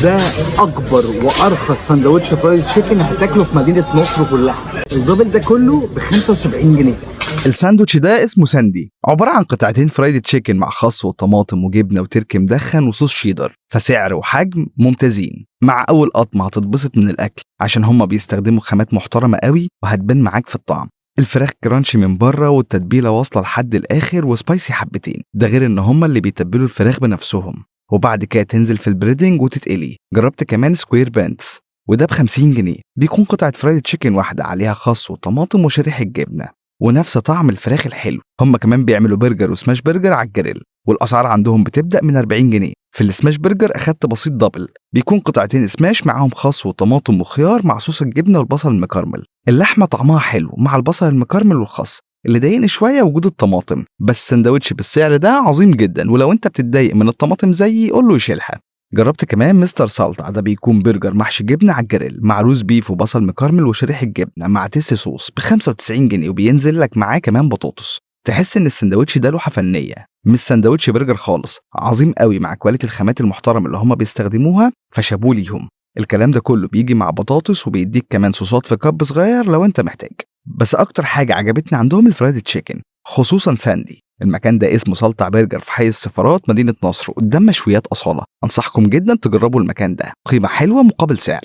ده اكبر وارخص سندوتش فرايد تشيكن هتاكله في مدينه نصر كلها. الدبل ده كله ب 75 جنيه. الساندوتش ده اسمه ساندي، عبارة عن قطعتين فرايد تشيكن مع خس وطماطم وجبنة وتركي مدخن وصوص شيدر، فسعر وحجم ممتازين. مع أول قطمة هتتبسط من الأكل عشان هما بيستخدموا خامات محترمة قوي وهتبان معاك في الطعم. الفراخ كرانشي من بره والتتبيلة واصلة لحد الآخر وسبايسي حبتين، ده غير إن هما اللي بيتبلوا الفراخ بنفسهم، وبعد كده تنزل في البريدنج وتتقلي. جربت كمان سكوير بانتس وده ب50 جنيه، بيكون قطعة فرايد تشيكن واحدة عليها خس وطماطم وشريحة جبنة ونفس طعم الفراخ الحلو. هم كمان بيعملوا برجر وسماش برجر على الجريل، والاسعار عندهم بتبدا من 40 جنيه. في السماش برجر اخدت بسيط دبل، بيكون قطعتين سماش معاهم خس وطماطم وخيار مع صوص الجبنه والبصل المكرمل. اللحمه طعمها حلو مع البصل المكرمل والخس، اللي ضايقني شويه وجود الطماطم، بس سندوتش بالسعر ده عظيم جدا، ولو انت بتتضايق من الطماطم زيي قول له يشيلها. جربت كمان مستر سلطع، ده بيكون برجر محشي جبنه على الجريل مع روز بيف وبصل مكرمل وشريحه جبنه مع تيس صوص ب95 جنيه، وبينزل لك معاه كمان بطاطس. تحس ان السندوتش ده لوحه فنيه، مش سندوتش برجر خالص. عظيم قوي مع كواليتي الخامات المحترمه اللي هم بيستخدموها، فشابوه ليهم. الكلام ده كله بيجي مع بطاطس، وبيديك كمان صوصات في كب صغير لو انت محتاج. بس اكتر حاجه عجبتني عندهم الفرايد تشيكن، خصوصا ساندي. المكان ده اسمه سلطع برجر في حي السفارات مدينة نصر قدام مشويات أصالة. أنصحكم جدا تجربوا المكان ده، قيمة حلوة مقابل سعر.